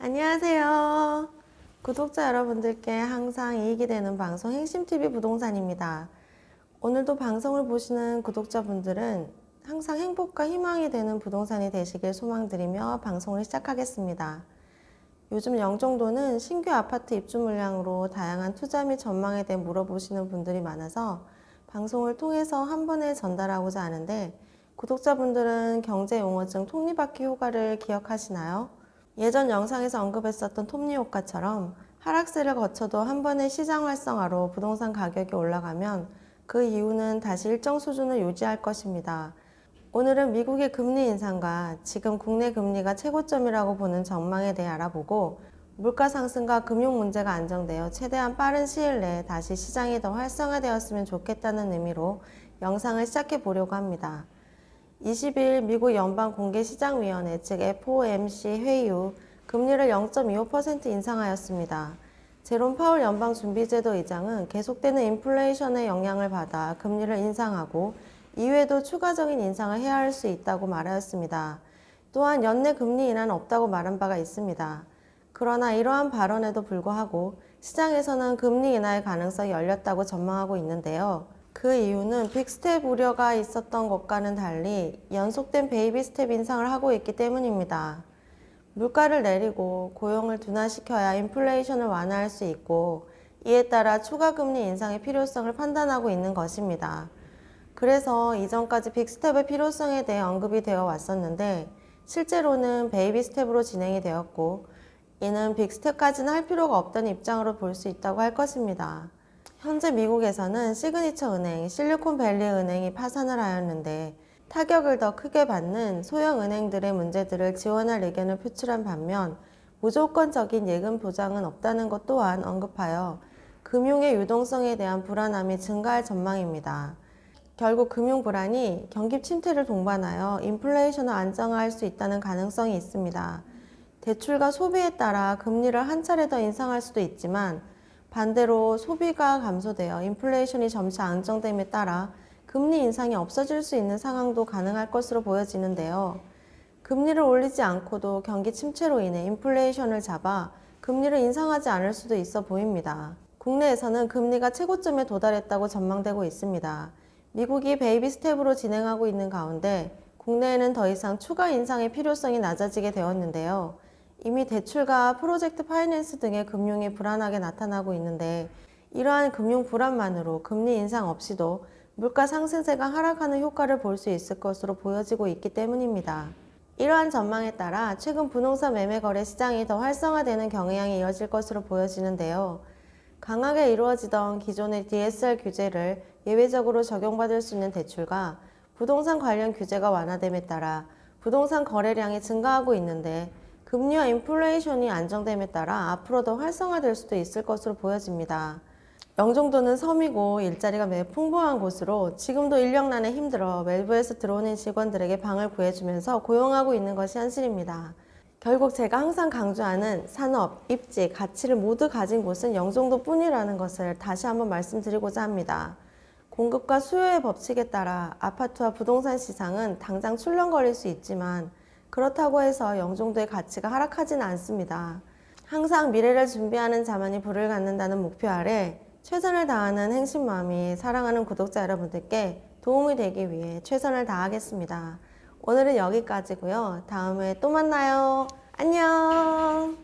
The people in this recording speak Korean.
안녕하세요. 구독자 여러분들께 항상 이익이 되는 방송 행심TV 부동산입니다. 오늘도 방송을 보시는 구독자분들은 항상 행복과 희망이 되는 부동산이 되시길 소망드리며 방송을 시작하겠습니다. 요즘 영종도는 신규 아파트 입주 물량으로 다양한 투자 및 전망에 대해 물어보시는 분들이 많아서 방송을 통해서 한 번에 전달하고자 하는데, 구독자분들은 경제용어증 톱니바퀴 효과를 기억하시나요? 예전 영상에서 언급했었던 톱니 효과처럼 하락세를 거쳐도 한 번의 시장 활성화로 부동산 가격이 올라가면 그 이후는 다시 일정 수준을 유지할 것입니다. 오늘은 미국의 금리 인상과 지금 국내 금리가 최고점이라고 보는 전망에 대해 알아보고, 물가 상승과 금융 문제가 안정되어 최대한 빠른 시일 내에 다시 시장이 더 활성화되었으면 좋겠다는 의미로 영상을 시작해 보려고 합니다. 20일 미국 연방공개시장위원회 즉 FOMC 회의 후 금리를 0.25% 인상하였습니다. 제롬 파월 연방준비제도 의장은 계속되는 인플레이션의 영향을 받아 금리를 인상하고 이후에도 추가적인 인상을 해야 할 수 있다고 말하였습니다. 또한 연내 금리 인하는 없다고 말한 바가 있습니다. 그러나 이러한 발언에도 불구하고 시장에서는 금리 인하의 가능성이 열렸다고 전망하고 있는데요. 그 이유는 빅스텝 우려가 있었던 것과는 달리 연속된 베이비 스텝 인상을 하고 있기 때문입니다. 물가를 내리고 고용을 둔화시켜야 인플레이션을 완화할 수 있고, 이에 따라 추가 금리 인상의 필요성을 판단하고 있는 것입니다. 그래서 이전까지 빅스텝의 필요성에 대해 언급이 되어 왔었는데, 실제로는 베이비 스텝으로 진행이 되었고, 이는 빅스텝까지는 할 필요가 없다는 입장으로 볼 수 있다고 할 것입니다. 현재 미국에서는 시그니처 은행, 실리콘밸리 은행이 파산을 하였는데, 타격을 더 크게 받는 소형 은행들의 문제들을 지원할 의견을 표출한 반면 무조건적인 예금 보장은 없다는 것 또한 언급하여 금융의 유동성에 대한 불안함이 증가할 전망입니다. 결국 금융 불안이 경기 침체를 동반하여 인플레이션을 안정화할 수 있다는 가능성이 있습니다. 대출과 소비에 따라 금리를 한 차례 더 인상할 수도 있지만, 반대로 소비가 감소되어 인플레이션이 점차 안정됨에 따라 금리 인상이 없어질 수 있는 상황도 가능할 것으로 보여지는데요. 금리를 올리지 않고도 경기 침체로 인해 인플레이션을 잡아 금리를 인상하지 않을 수도 있어 보입니다. 국내에서는 금리가 최고점에 도달했다고 전망되고 있습니다. 미국이 베이비 스텝으로 진행하고 있는 가운데 국내에는 더 이상 추가 인상의 필요성이 낮아지게 되었는데요. 이미 대출과 프로젝트 파이낸스 등의 금융이 불안하게 나타나고 있는데, 이러한 금융 불안만으로 금리 인상 없이도 물가 상승세가 하락하는 효과를 볼 수 있을 것으로 보여지고 있기 때문입니다. 이러한 전망에 따라 최근 부동산 매매 거래 시장이 더 활성화되는 경향이 이어질 것으로 보여지는데요. 강하게 이루어지던 기존의 DSR 규제를 예외적으로 적용받을 수 있는 대출과 부동산 관련 규제가 완화됨에 따라 부동산 거래량이 증가하고 있는데, 금리와 인플레이션이 안정됨에 따라 앞으로 더 활성화될 수도 있을 것으로 보여집니다. 영종도는 섬이고 일자리가 매우 풍부한 곳으로 지금도 인력난에 힘들어 외부에서 들어오는 직원들에게 방을 구해주면서 고용하고 있는 것이 현실입니다. 결국 제가 항상 강조하는 산업, 입지, 가치를 모두 가진 곳은 영종도뿐이라는 것을 다시 한번 말씀드리고자 합니다. 공급과 수요의 법칙에 따라 아파트와 부동산 시장은 당장 출렁거릴 수 있지만, 그렇다고 해서 영종도의 가치가 하락하지는 않습니다. 항상 미래를 준비하는 자만이 부를 갖는다는 목표 아래 최선을 다하는 행심마음이 사랑하는 구독자 여러분들께 도움이 되기 위해 최선을 다하겠습니다. 오늘은 여기까지고요. 다음에 또 만나요. 안녕.